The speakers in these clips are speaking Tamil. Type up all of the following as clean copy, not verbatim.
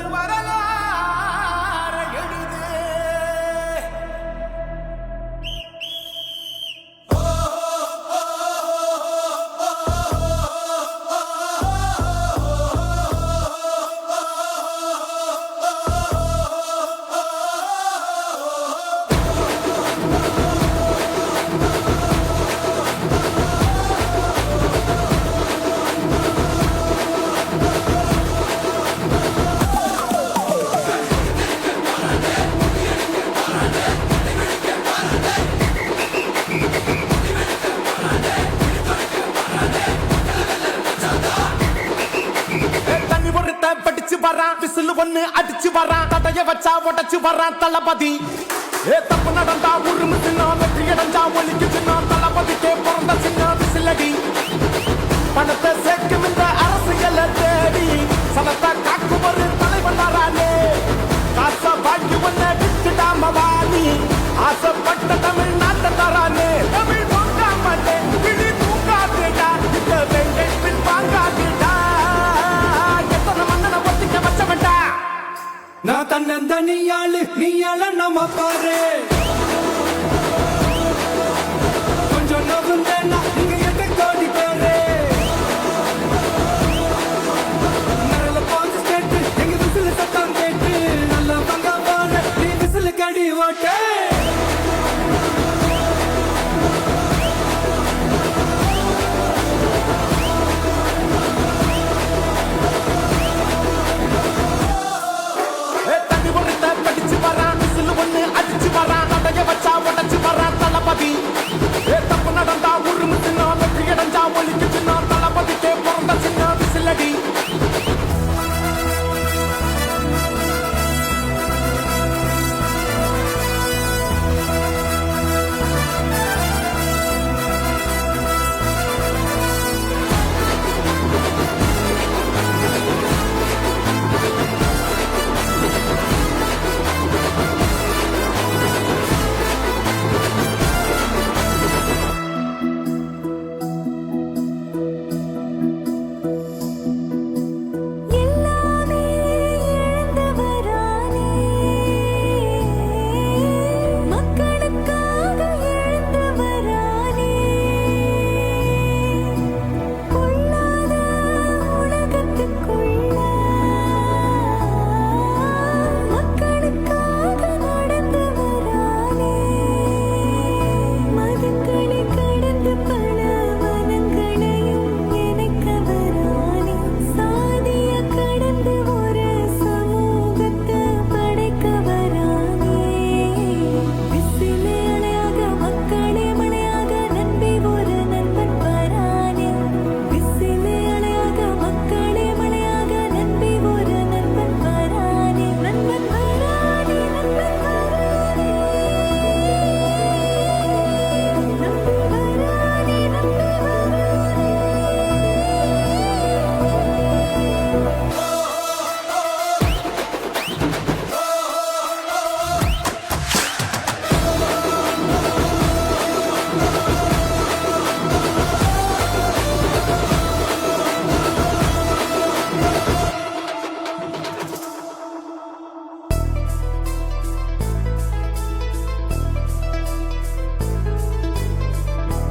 ஒரு வரலாற எழுது. விசில் ஒண்ணு அடிச்சு வரான், தடைய வச்சா உடச்சு வரான் தளபதி. தப்பு நடந்தா உருமு சின்ன, வெற்றி அடைஞ்சா ஒலிக்கு சின்ன, தளபதிக்கே பிறந்த சின்ன விசிலடி. பணத்தை சேர்க்கும் இந்த அரசியலை தேடி சனத்தை காக்கும் ஒரு தலைவன் வரானே. காச வாங்கி ஒன்ன விட்டுடாம வாணி, ஆசைப்பட்ட தமிழ்நாட்டை தரானே. தமிழ் தூங்காமட்டே விழி தூங்காதுடா, இந்த வெங்கை பின் வாங்காதுடா. நான் தன்னந்த நீயாளு நீயாள நம்ம பாரு. கொஞ்சம் நவுந்தேன்னா இங்க எட்டு கோடி பேரு. நல்ல பாஞ்சு கேட்டு எங்க விசில் சத்தம் கேட்டு, நல்ல பங்க பாரு நீ விசில் கடி ஓட்டு. தப்பு நடந்தா உருமு சின்ன, வெற்றி அடைஞ்சா ஒலிக்கு சின்ன, தளபதிக்கே பிறந்த சின்ன விசிலடி.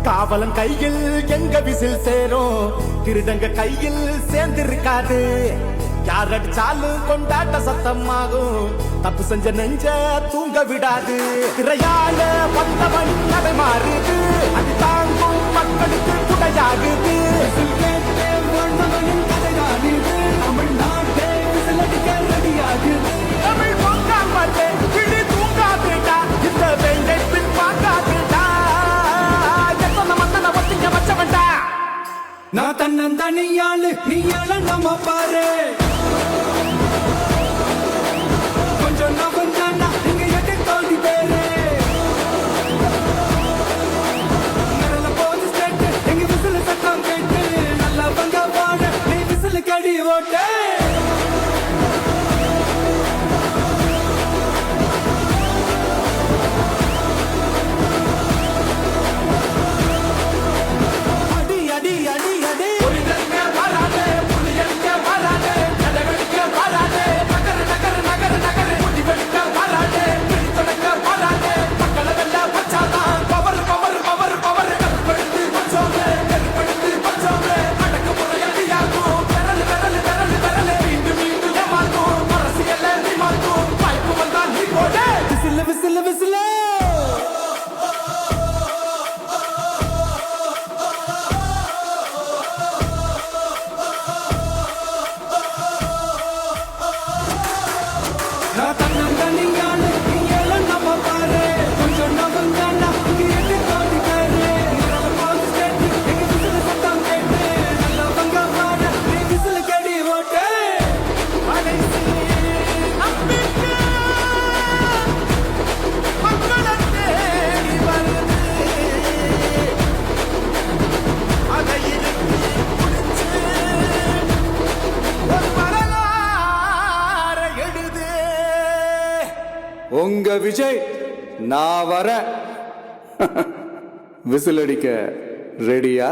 காவலன் கையில் எங்க விசில் சேரும், திருடங்க கையில் சேர்ந்திருக்காது. யார் அடிச்சாலும் கொண்டாட்ட சத்தமாகும், தப்பு செஞ்ச நெஞ்ச தூங்க விடாது. திரையால வந்தவன் நடை மாறுது, அது தாங்கும் மக்களுக்கு குடையாகுது. தமிழ்நாட்டே விசில் அடிக்க ரெடியாகுது. தமிழ் பொங்காமட்டே கிளி தூங்காதுடா, இந்த வெங்கை பின் வாங்காதுடா. நான் தன்னந்த நீயாளு நீயாள நம்ம பாரு. கொஞ்சம் நவுந்தேன்னா இங்க எட்டு கோடி பேரு. நல்ல போலீஸ் கேட்டு எங்க விசில் சத்தம் கேட்டு, நல்ல பங்க பாடு நீ விசில் கடி ஓட்டு. அடி அடி அடி அடி, புலியங்க வராதே, புலியங்க வராதே. நான் தன்னந்தனியாளு, நீ எல்லாம் நம்ம பாரு. கொஞ்சம் நவந்தானா, இங்க எட்டு கோடி பேரு. நிழல போது state, எங்க விசில் சத்தம் கேட்டு. நல்லவங்க பாரு, நீ விசில் கடி ஓட்டு. கடைசி நம்பிக்கை மக்களை தேடி வருது. அதை இறுக்கி பிடிச்சு ஒரு வரலாறை எழுது. உங்க விஜய் நான் வர விசில் அடிக்க ரெடியா?